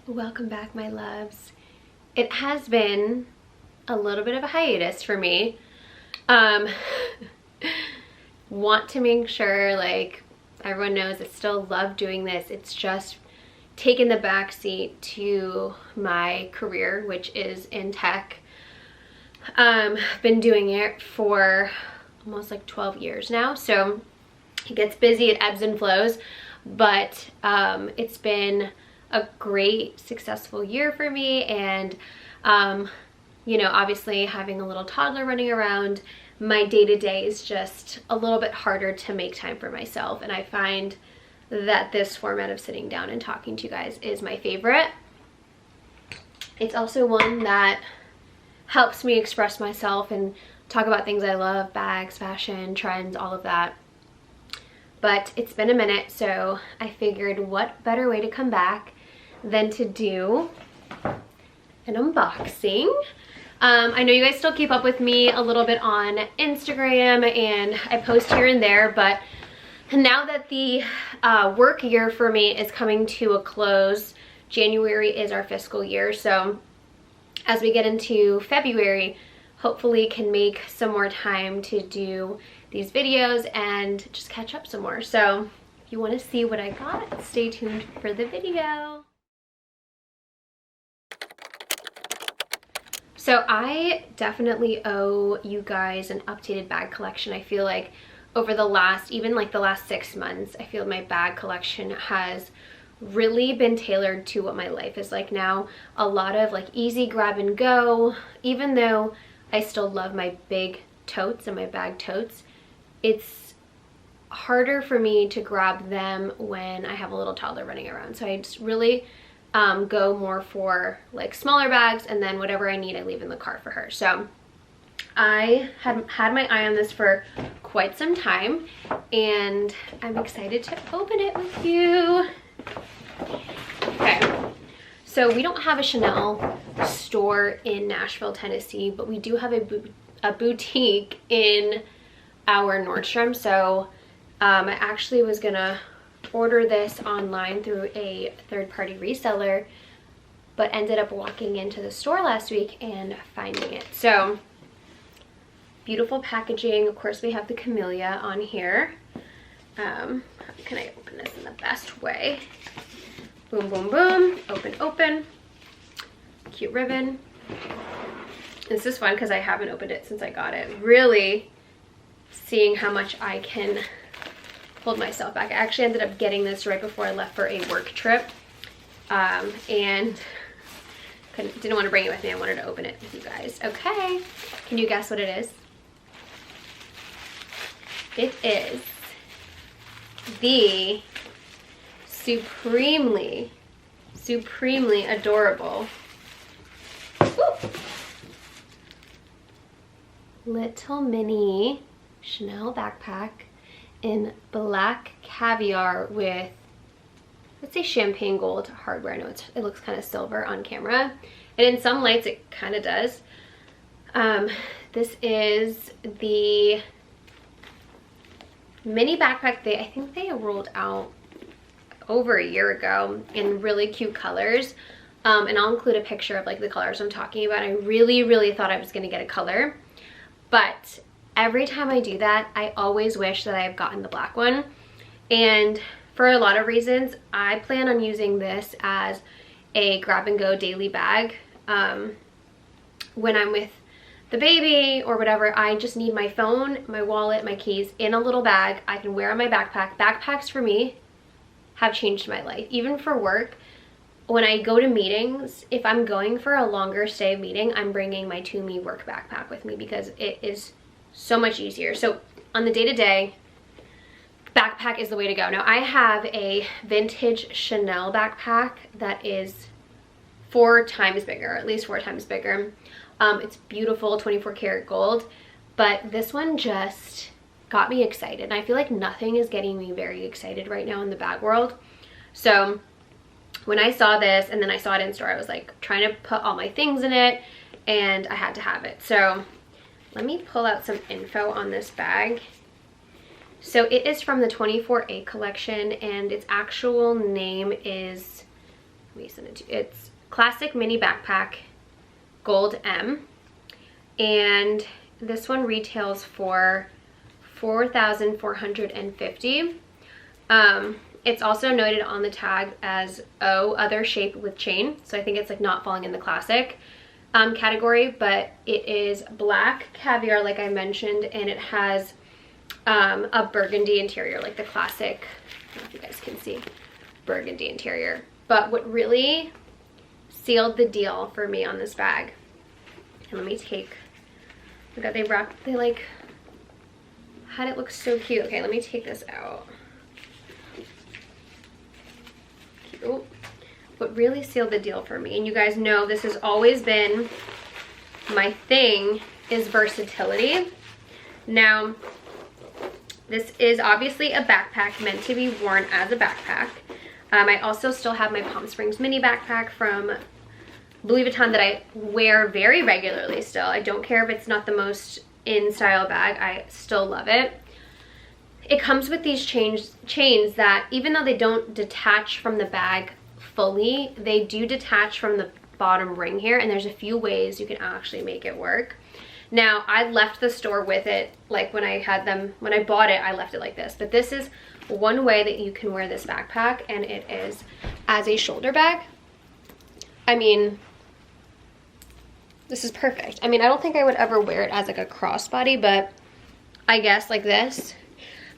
Welcome back, my loves. It has been a little bit of a hiatus for me. Want to make sure, like, everyone knows I still love doing this. It's just taken the backseat to my career, which is in tech. I've been doing it for almost like 12 years now, so it gets busy, it ebbs and flows, but it's been a great, successful year for me. And you know, obviously having a little toddler running around, my day-to-day is just a little bit harder to make time for myself, and I find that this format of sitting down and talking to you guys is my favorite. It's also one that helps me express myself and talk about things I love, bags, fashion, trends, all of that. But it's been a minute, so I figured what better way to come back than to do an unboxing. I know you guys still keep up with me a little bit on Instagram, and I post here and there, but now that the work year for me is coming to a close, January is our fiscal year, so as we get into February, hopefully can make some more time to do these videos and just catch up some more. So if you want to see what I got, stay tuned for the video. So I definitely owe you guys an updated bag collection. I feel like over the last, even like the last 6 months, I feel my bag collection has really been tailored to what my life is like now. A lot of like easy grab and go. Even though I still love my big totes and my bag totes, it's harder for me to grab them when I have a little toddler running around. So I just really go more for like smaller bags, and then whatever I need I leave in the car for her. So I had my eye on this for quite some time, and I'm excited to open it with you. Okay, so we don't have a Chanel store in Nashville, Tennessee, but we do have a boutique in our Nordstrom. So I actually was gonna order this online through a third-party reseller, but ended up walking into the store last week and finding it. So beautiful packaging. Of course, we have the camellia on here. How can I open this in the best way? Boom, boom, boom. Open, open. Cute ribbon. This is fun because I haven't opened it since I got it. Really seeing how much I can hold myself back. I actually ended up getting this right before I left for a work trip, and didn't want to bring it with me. I wanted to open it with you guys. Okay, can you guess what it is? It is the supremely adorable little mini Chanel backpack in black caviar with, let's say, champagne gold hardware. I know it looks kind of silver on camera, and in some lights it kind of does. This is the mini backpack I think they rolled out over a year ago in really cute colors, and I'll include a picture of like the colors I'm talking about. I really thought I was gonna get a color, but every time I do that, I always wish that I have gotten the black one. And for a lot of reasons, I plan on using this as a grab and go daily bag. When I'm with the baby or whatever, I just need my phone, my wallet, my keys in a little bag I can wear on my backpack. Backpacks for me have changed my life. Even for work, when I go to meetings, if I'm going for a longer stay meeting, I'm bringing my Tumi work backpack with me because it is so much easier. So on the day-to-day, backpack is the way to go. Now I have a vintage Chanel backpack that is 4 times bigger, at least 4 times bigger. It's beautiful, 24 karat gold, but this one just got me excited. And I feel like nothing is getting me very excited right now in the bag world. So when I saw this, and then I saw it in store, I was like trying to put all my things in it, and I had to have it. So let me pull out some info on this bag. So it is from the 24A collection, and its actual name is let me send it to you. It's classic mini backpack, gold M. And this one retails for $4,450. It's also noted on the tag as O, other shape with chain. So I think it's like not falling in the classic category, but it is black caviar, like I mentioned, and it has a burgundy interior, like the classic, I don't know if you guys can see, burgundy interior. But what really sealed the deal for me on this bag, and let me take, look at, they like had it look so cute. Okay, let me take this out. Cute. What really sealed the deal for me, and you guys know this has always been my thing, is versatility. Now, this is obviously a backpack meant to be worn as a backpack. I also still have my Palm Springs mini backpack from Louis Vuitton that I wear very regularly still. I don't care if it's not the most in style bag, I still love it. It comes with these chains that, even though they don't detach from the bag fully, they do detach from the bottom ring here, and there's a few ways you can actually make it work. Now, I left the store with it, like when I bought it, I left it like this, but this is one way that you can wear this backpack, and it is as a shoulder bag. I mean, this is perfect. I mean, I don't think I would ever wear it as like a crossbody, but I guess like this.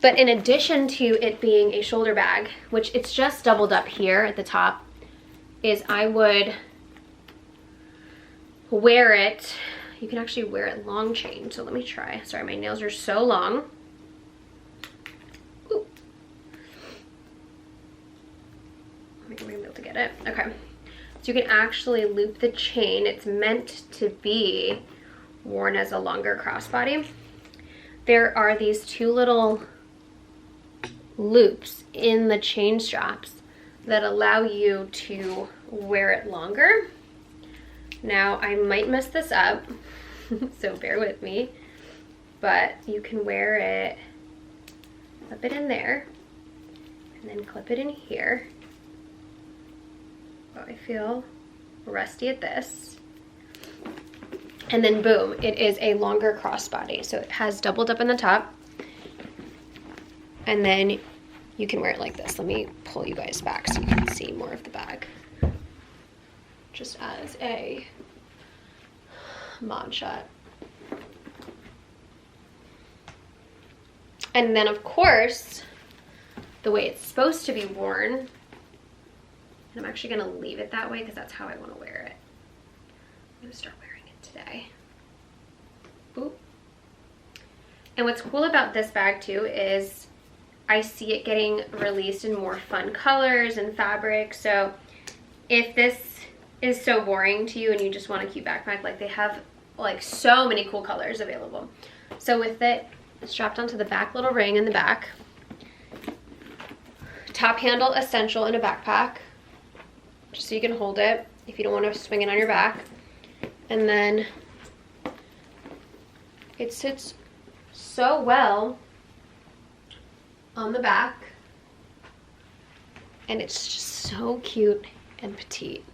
But in addition to it being a shoulder bag, which it's just doubled up here at the top, is I would wear it, you can actually wear it long chain. So let me try. Sorry, my nails are so long. Ooh. I'm gonna be able to get it. Okay. So you can actually loop the chain. It's meant to be worn as a longer crossbody. There are these two little loops in the chain straps that allow you to wear it longer. Now, I might mess this up, so bear with me, but you can wear it, clip it in there, and then clip it in here. Oh, I feel rusty at this. And then boom, it is a longer crossbody. So it has doubled up in the top, and then you can wear it like this. Let me pull you guys back so you can see more of the bag, just as a mod shot. And then of course, the way it's supposed to be worn, and I'm actually gonna leave it that way because that's how I wanna wear it. I'm gonna start wearing it today. Boop. And what's cool about this bag too is I see it getting released in more fun colors and fabrics. So if this is so boring to you and you just want a cute backpack, like they have like so many cool colors available. So with it strapped onto the back little ring in the back, top handle essential in a backpack, just so you can hold it if you don't want to swing it on your back. And then it sits so well on the back, and it's just so cute and petite.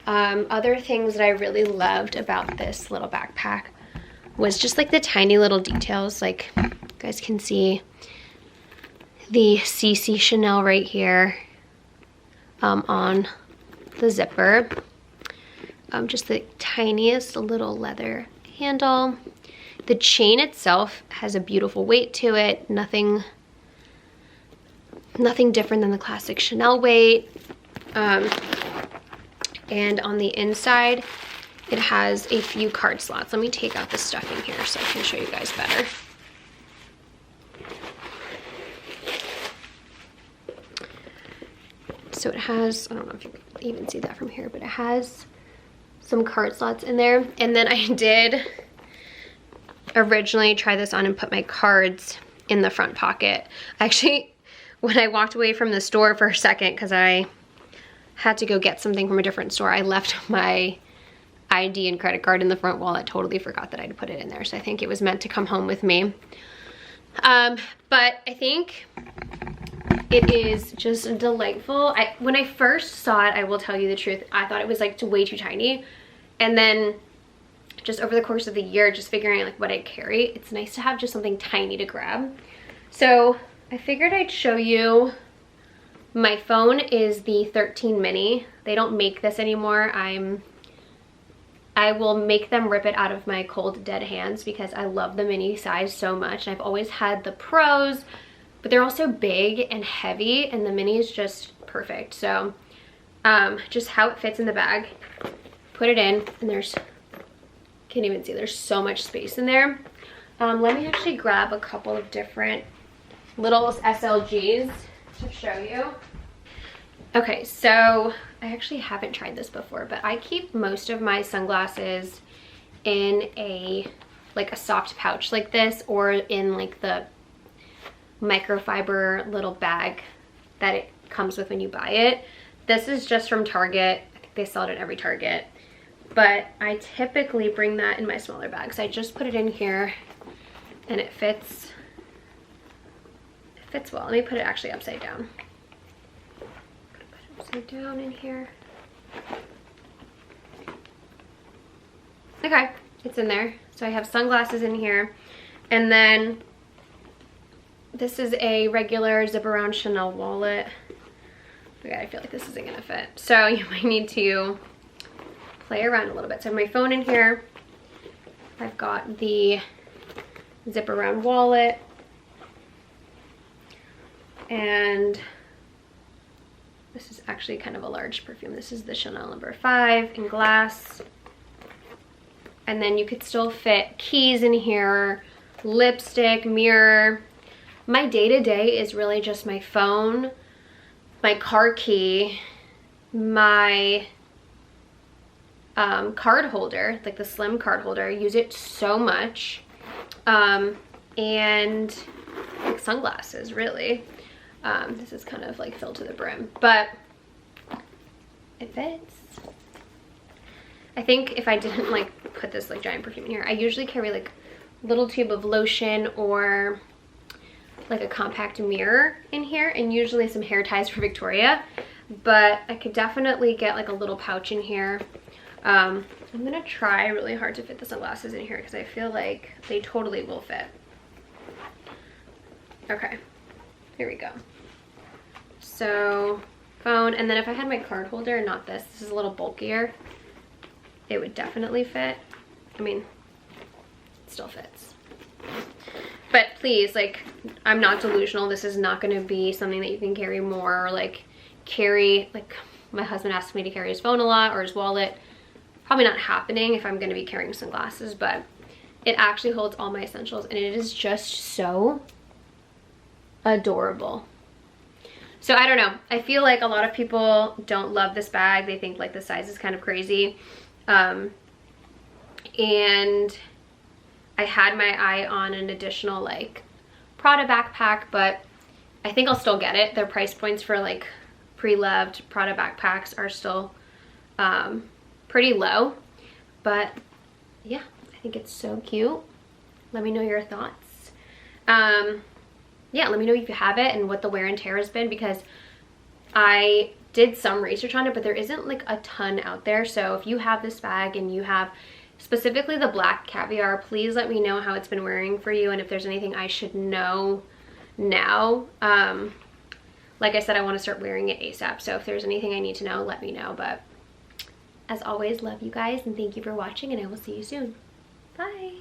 Other things that I really loved about this little backpack was just like the tiny little details. Like you guys can see the CC Chanel right here on the zipper. Just the tiniest little leather handle. The chain itself has a beautiful weight to it. Nothing different than the classic Chanel weight. And on the inside, it has a few card slots. Let me take out the stuffing here so I can show you guys better. So it has, I don't know if you can even see that from here, but it has some card slots in there. And then I did originally try this on and put my cards in the front pocket. Actually, when I walked away from the store for a second, because I had to go get something from a different store, I left my ID and credit card in the front wallet. Totally forgot that I'd put it in there. So I think it was meant to come home with me. But I think It is just delightful. When I first saw it, I will tell you the truth, I thought it was like way too tiny. And then just over the course of the year, just figuring out like what I carry, it's nice to have just something tiny to grab. So I figured I'd show you. My phone is the 13 mini. They don't make this anymore. I will make them rip it out of my cold dead hands because I love the mini size so much. I've always had the Pros, but they're also big and heavy, and the mini is just perfect. So just how it fits in the bag, put it in, and can't even see, there's so much space in there. Let me actually grab a couple of different little SLGs to show you. Okay, so I actually haven't tried this before, but I keep most of my sunglasses in a soft pouch like this, or in like the microfiber little bag that it comes with when you buy it. This is just from Target. I think they sell it at every Target, but I typically bring that in my smaller bags. I just put it in here and it fits well. Let me put it actually upside down. Upside down in here. Okay, it's in there. So I have sunglasses in here, and then this is a regular zip around Chanel wallet. Okay, I feel like this isn't gonna fit, so you might need to play around a little bit. So I have my phone in here. I've got the zip around wallet, and this is actually kind of a large perfume. This is the Chanel No. 5 in glass. And then you could still fit keys in here, lipstick, mirror. My day-to-day is really just my phone, my car key, my card holder, like the slim card holder. I use it so much. And like sunglasses, really. This is kind of like filled to the brim, but it fits. I think if I didn't like put this like giant perfume in here, I usually carry like a little tube of lotion or like a compact mirror in here, and usually some hair ties for Victoria, but I could definitely get like a little pouch in here. I'm gonna try really hard to fit the sunglasses in here because I feel like they totally will fit. Okay, here we go. So phone, and then if I had my card holder, not this is a little bulkier, it would definitely fit. I mean, it still fits. But please, like, I'm not delusional. This is not gonna be something that you can carry more, or like carry, like my husband asked me to carry his phone a lot or his wallet. Probably not happening if I'm gonna be carrying sunglasses, but it actually holds all my essentials, and it is just so adorable. So I don't know, I feel like a lot of people don't love this bag. They think like the size is kind of crazy. And I had my eye on an additional like Prada backpack, but I think I'll still get it. Their price points for like pre-loved Prada backpacks are still pretty low, but yeah, I think it's so cute. Let me know your thoughts. Yeah, let me know if you have it and what the wear and tear has been, because I did some research on it, but there isn't like a ton out there. So if you have this bag and you have specifically the black caviar, please let me know how it's been wearing for you and if there's anything I should know now. Like I said, I want to start wearing it ASAP, so if there's anything I need to know, let me know. But as always, love you guys and thank you for watching, and I will see you soon. Bye.